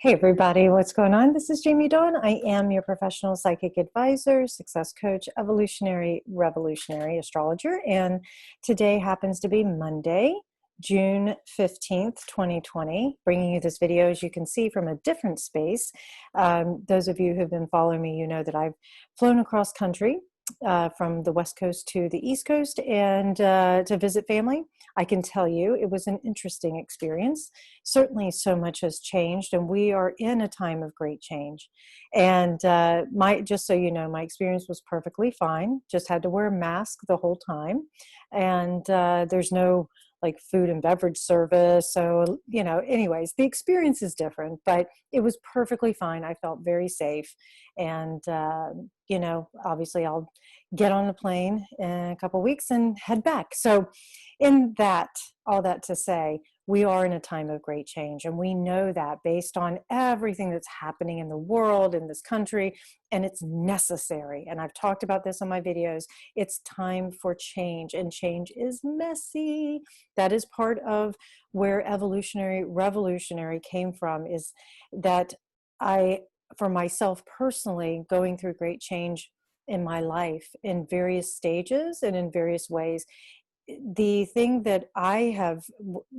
Hey everybody, what's going on? This is Jamie Dawn. I am your professional psychic advisor, success coach, evolutionary, revolutionary astrologer, and today happens to be Monday, June 15th, 2020. Bringing you this video, as you can see, from a different space. Those of you who've been following me, you know that I've flown across country from the West Coast to the East Coast and to visit family. I can tell you it was an interesting experience. Certainly so much has changed, and we are in a time of great change. And just so you know, my experience was perfectly fine. Just had to wear a mask the whole time. And there's no like food and beverage service. So, anyways, the experience is different, but it was perfectly fine. I felt very safe. And, obviously I'll get on the plane in a couple of weeks and head back. So all that to say, we are in a time of great change. And we know that based on everything that's happening in the world, in this country, and it's necessary. And I've talked about this on my videos. It's time for change, and change is messy. That is part of where evolutionary, revolutionary came from, is that for myself personally, going through great change in my life in various stages and in various ways, the thing that I have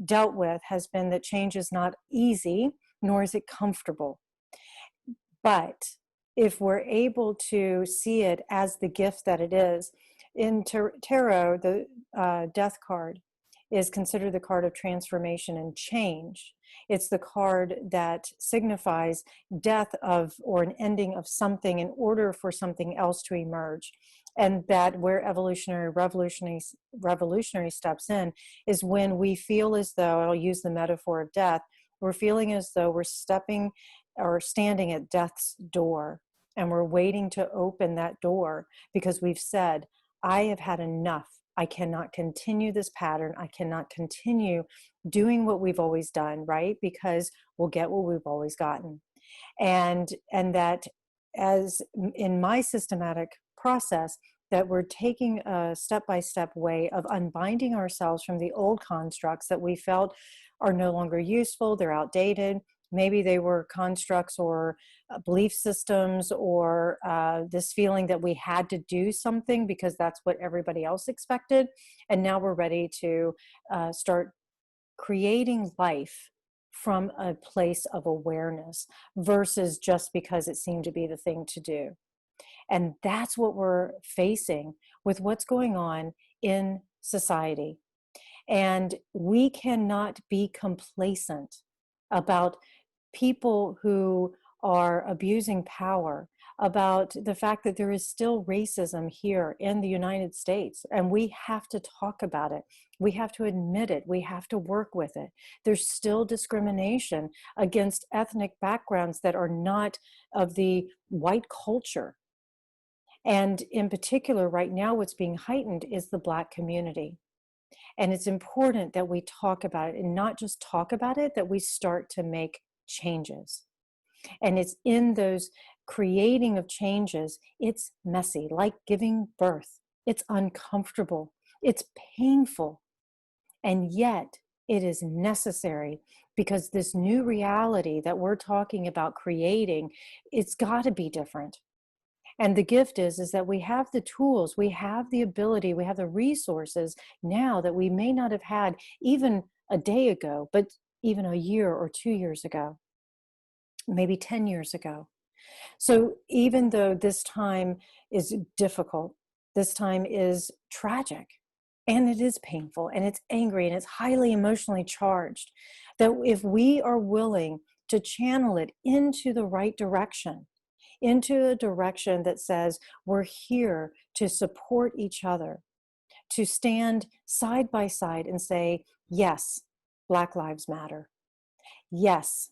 dealt with has been that change is not easy, nor is it comfortable. But if we're able to see it as the gift that it is, in tarot, the death card is considered the card of transformation and change. It's the card that signifies death of or an ending of something in order for something else to emerge. And that where evolutionary, revolutionary steps in is when we feel as though, I'll use the metaphor of death, we're feeling as though we're stepping or standing at death's door, and we're waiting to open that door because we've said, I have had enough. I cannot continue this pattern. I cannot continue doing what we've always done, right? Because we'll get what we've always gotten. And that, as in my systematic process, that we're taking a step-by-step way of unbinding ourselves from the old constructs that we felt are no longer useful, they're outdated. Maybe they were constructs or belief systems or this feeling that we had to do something because that's what everybody else expected. And now we're ready to start creating life from a place of awareness versus just because it seemed to be the thing to do. And that's what we're facing with what's going on in society. And we cannot be complacent about people who are abusing power, about the fact that there is still racism here in the United States, and we have to talk about it. We have to admit it. We have to work with it. There's still discrimination against ethnic backgrounds that are not of the white culture. And in particular, right now, what's being heightened is the Black community. And it's important that we talk about it, and not just talk about it, that we start to make changes. And it's in those creating of changes, it's messy, like giving birth. It's uncomfortable, it's painful, and yet it is necessary, because this new reality that we're talking about creating, it's got to be different. And the gift is that we have the tools, we have the ability, we have the resources now that we may not have had even a day ago, but even a year or 2 years ago, maybe 10 years ago. So even though this time is difficult, this time is tragic, and it is painful, and it's angry, and it's highly emotionally charged, that if we are willing to channel it into the right direction, into a direction that says we're here to support each other, to stand side by side and say, yes, Black Lives Matter. Yes,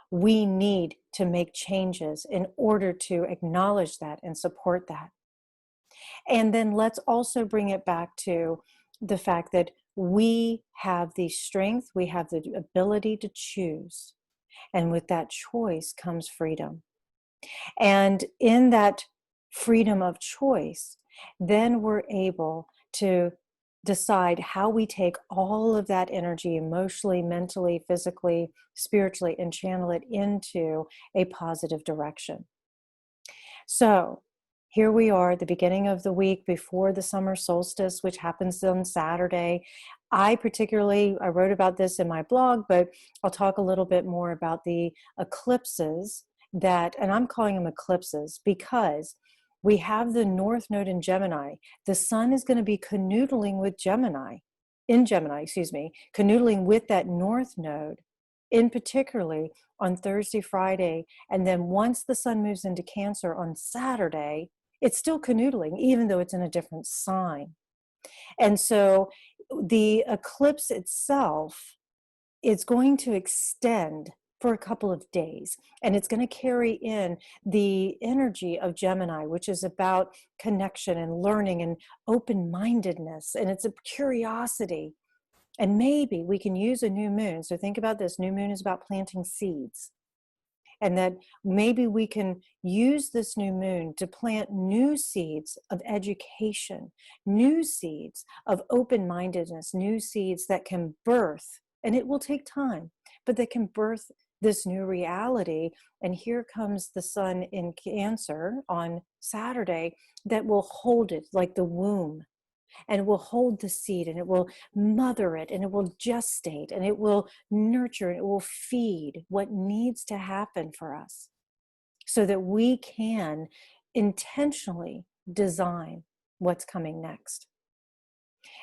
we need to make changes in order to acknowledge that and support that. And then let's also bring it back to the fact that we have the strength, we have the ability to choose. And with that choice comes freedom. And in that freedom of choice, then we're able to decide how we take all of that energy emotionally, mentally, physically, spiritually, and channel it into a positive direction. So here we are at the beginning of the week before the summer solstice, which happens on Saturday. I wrote about this in my blog, but I'll talk a little bit more about the eclipses and I'm calling them eclipses because we have the North Node in Gemini. The sun is going to be canoodling with canoodling with that North Node, in particularly on Thursday, Friday, and then once the sun moves into Cancer on Saturday, it's still canoodling, even though it's in a different sign. And so the eclipse itself is going to extend for a couple of days, and it's going to carry in the energy of Gemini, which is about connection and learning and open-mindedness, and it's a curiosity. And maybe we can use a new moon. So think about this. New moon is about planting seeds. And that maybe we can use this new moon to plant new seeds of education, new seeds of open-mindedness, new seeds that can birth, and it will take time, but that can birth this new reality. And here comes the sun in Cancer on Saturday that will hold it like the womb. And it will hold the seed, and it will mother it, and it will gestate, and it will nurture, and it will feed what needs to happen for us so that we can intentionally design what's coming next.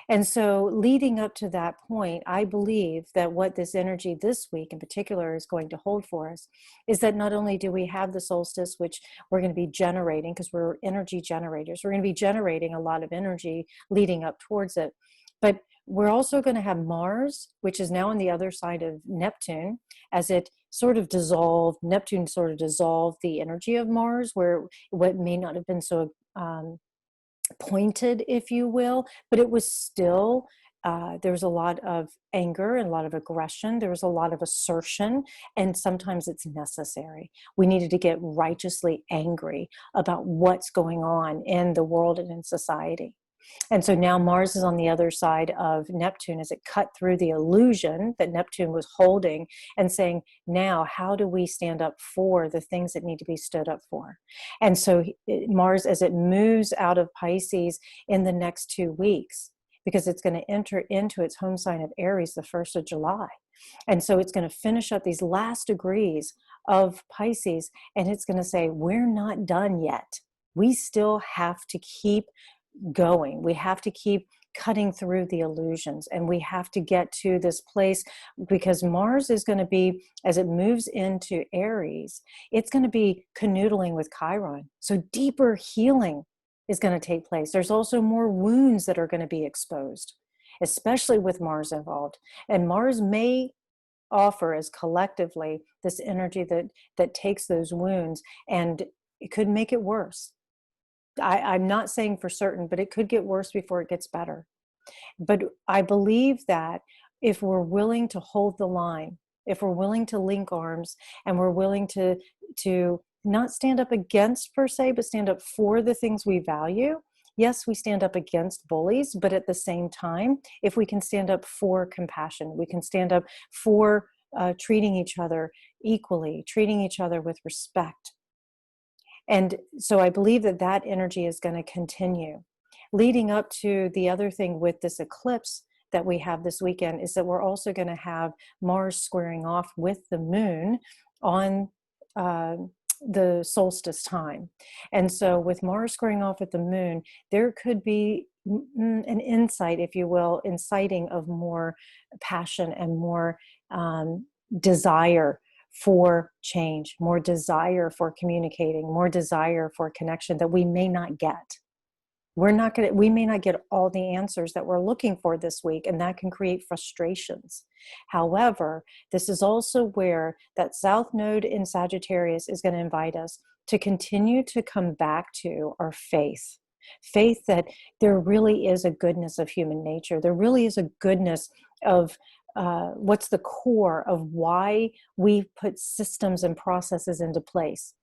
And so leading up to that point, I believe that what this energy this week in particular is going to hold for us is that not only do we have the solstice, which we're going to be generating because we're energy generators, we're going to be generating a lot of energy leading up towards it, but we're also going to have Mars, which is now on the other side of Neptune, as it sort of dissolved, Neptune sort of dissolved the energy of Mars, where what may not have been so pointed, if you will, but it was still, there was a lot of anger and a lot of aggression. There was a lot of assertion, and sometimes it's necessary. We needed to get righteously angry about what's going on in the world and in society. And so now Mars is on the other side of Neptune as it cut through the illusion that Neptune was holding and saying, now, how do we stand up for the things that need to be stood up for? And so Mars, as it moves out of Pisces in the next 2 weeks, because it's going to enter into its home sign of Aries the 1st of July. And so it's going to finish up these last degrees of Pisces, and it's going to say, we're not done yet. We still have to keep going. We have to keep cutting through the illusions, and we have to get to this place, because Mars is going to be, as it moves into Aries, it's going to be canoodling with Chiron. So deeper healing is going to take place. There's also more wounds that are going to be exposed, especially with Mars involved. And Mars may offer as collectively this energy that takes those wounds, and it could make it worse. I'm not saying for certain, but it could get worse before it gets better. But I believe that if we're willing to hold the line, if we're willing to link arms, and we're willing to not stand up against per se, but stand up for the things we value. Yes, we stand up against bullies, but at the same time, if we can stand up for compassion, we can stand up for treating each other equally, treating each other with respect. And so I believe that that energy is going to continue. Leading up to the other thing with this eclipse that we have this weekend is that we're also going to have Mars squaring off with the moon on the solstice time. And so with Mars squaring off with the moon, there could be an insight, if you will, inciting of more passion and more desire for change, more desire for communicating, more desire for connection that we may not get. We may not get all the answers that we're looking for this week, and that can create frustrations. However, this is also where that South Node in Sagittarius is going to invite us to continue to come back to our faith. Faith that there really is a goodness of human nature. There really is a goodness of what's the core of why we put systems and processes into place.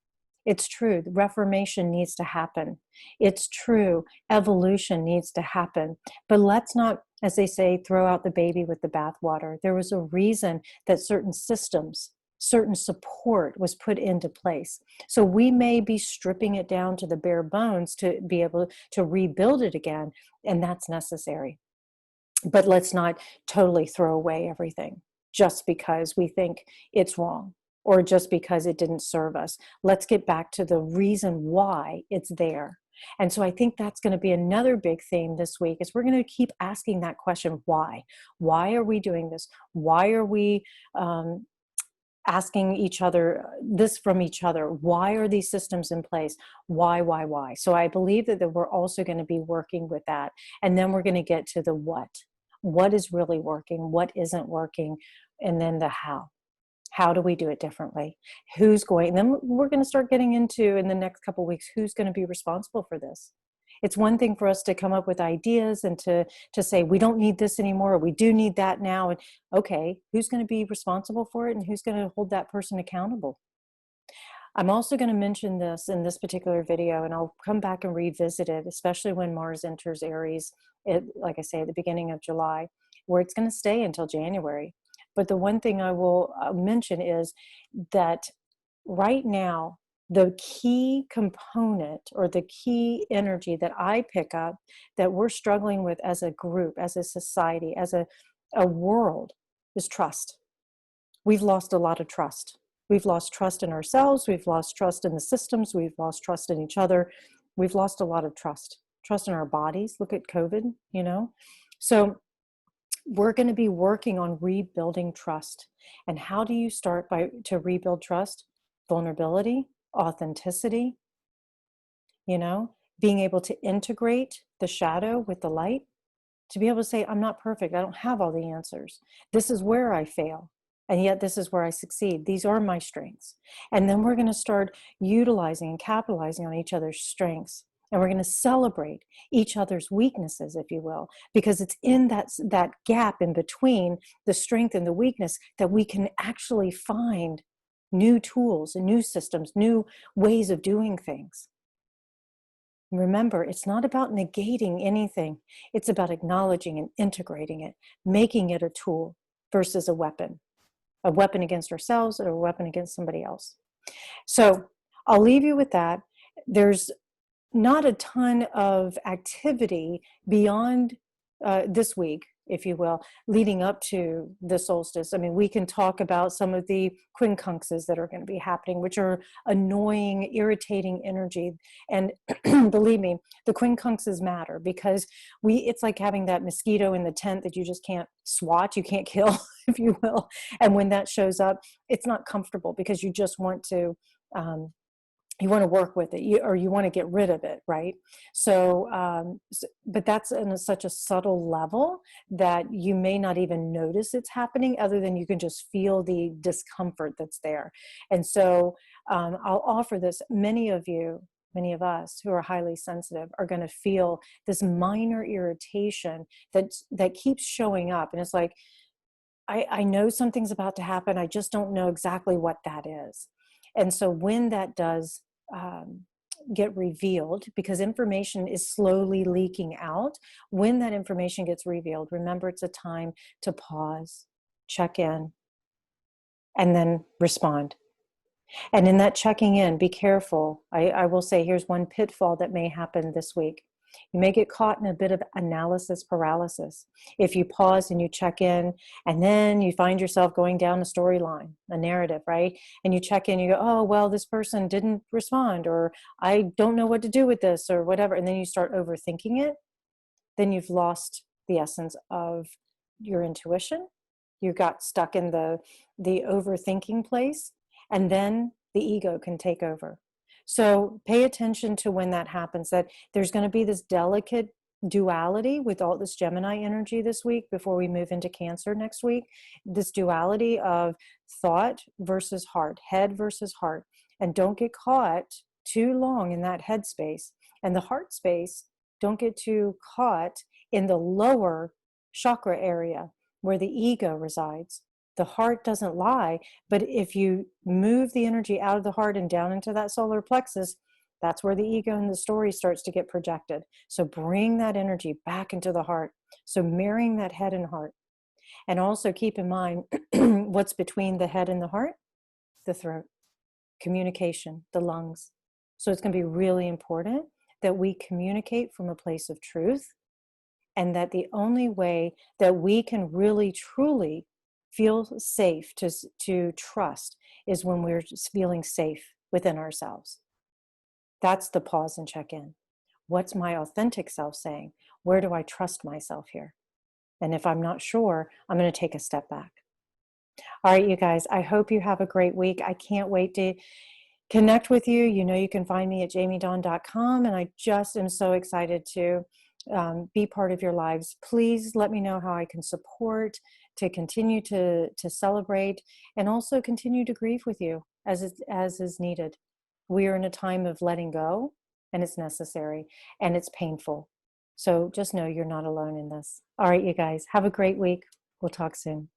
It's true, the reformation needs to happen. It's true, evolution needs to happen. But let's not As they say, throw out the baby with the bathwater. There was a reason that certain systems, certain support was put into place. So we may be stripping it down to the bare bones to be able to rebuild it again, and that's necessary. But let's not totally throw away everything just because we think it's wrong or just because it didn't serve us. Let's get back to the reason why it's there. And so I think that's going to be another big theme this week is we're going to keep asking that question, why? Why are we doing this? Why are we asking each other this from each other? Why are these systems in place? Why? So I believe that we're also going to be working with that. And then we're going to get to the what. What is really working? What isn't working? And then the how. How do we do it differently? Who's going? And then we're going to start getting into, in the next couple of weeks, who's going to be responsible for this? It's one thing for us to come up with ideas and to say, we don't need this anymore, or we do need that now. And okay, who's going to be responsible for it and who's going to hold that person accountable? I'm also going to mention this in this particular video, and I'll come back and revisit it, especially when Mars enters Aries, like I say, at the beginning of July, where it's going to stay until January. But the one thing I will mention is that right now, the key component or the key energy that I pick up that we're struggling with as a group, as a society, as a world is trust. We've lost a lot of trust. We've lost trust in ourselves. We've lost trust in the systems. We've lost trust in each other. We've lost a lot of trust. Trust in our bodies. Look at COVID, you know? So we're going to be working on rebuilding trust. And how do you start to rebuild trust? Vulnerability, authenticity, you know, being able to integrate the shadow with the light, to be able to say, I'm not perfect. I don't have all the answers. This is where I fail. And yet this is where I succeed. These are my strengths. And then we're going to start utilizing and capitalizing on each other's strengths. And we're going to celebrate each other's weaknesses, if you will, because it's in that gap in between the strength and the weakness that we can actually find new tools and new systems, new ways of doing things. Remember, it's not about negating anything. It's about acknowledging and integrating it, making it a tool versus a weapon against ourselves or a weapon against somebody else. So I'll leave you with that. There's not a ton of activity beyond this week, if you will, leading up to the solstice. I mean, we can talk about some of the quincunxes that are going to be happening, which are annoying, irritating energy. And believe me, the quincunxes matter because it's like having that mosquito in the tent that you just can't swat, you can't kill, if you will. And when that shows up, it's not comfortable because you just want to you want to work with it, or you want to get rid of it, right? So, but that's in such a subtle level that you may not even notice it's happening, other than you can just feel the discomfort that's there. And so I'll offer this. Many of us who are highly sensitive are going to feel this minor irritation that keeps showing up. And it's like, I know something's about to happen. I just don't know exactly what that is. And so when that does get revealed, because information is slowly leaking out, when that information gets revealed, remember it's a time to pause, check in, and then respond. And in that checking in, be careful. I will say, here's one pitfall that may happen this week. You may get caught in a bit of analysis paralysis. If you pause and you check in, and then you find yourself going down a storyline, a narrative, right? And you check in, you go, oh, well, this person didn't respond, or I don't know what to do with this, or whatever. And then you start overthinking it. Then you've lost the essence of your intuition. You got stuck in the overthinking place, and then the ego can take over. So pay attention to when that happens, that there's going to be this delicate duality with all this Gemini energy this week before we move into Cancer next week, this duality of thought versus heart, head versus heart. And don't get caught too long in that head space. And the heart space, don't get too caught in the lower chakra area where the ego resides. The heart doesn't lie, but if you move the energy out of the heart and down into that solar plexus, that's where the ego and the story starts to get projected. So bring that energy back into the heart. So mirroring that head and heart. And also keep in mind what's between the head and the heart, the throat, communication, the lungs. So it's going to be really important that we communicate from a place of truth, and that the only way that we can really truly feel safe to trust is when we're feeling safe within ourselves. That's the pause and check in. What's my authentic self saying? Where do I trust myself here? And if I'm not sure, I'm going to take a step back. All right, you guys, I hope you have a great week. I can't wait to connect with you. You know, you can find me at jamiedawn.com, and I just am so excited to be part of your lives. Please let me know how I can support to continue to celebrate, and also continue to grieve with you as is needed. We are in a time of letting go, and it's necessary, and it's painful. So just know you're not alone in this. All right, you guys, have a great week. We'll talk soon.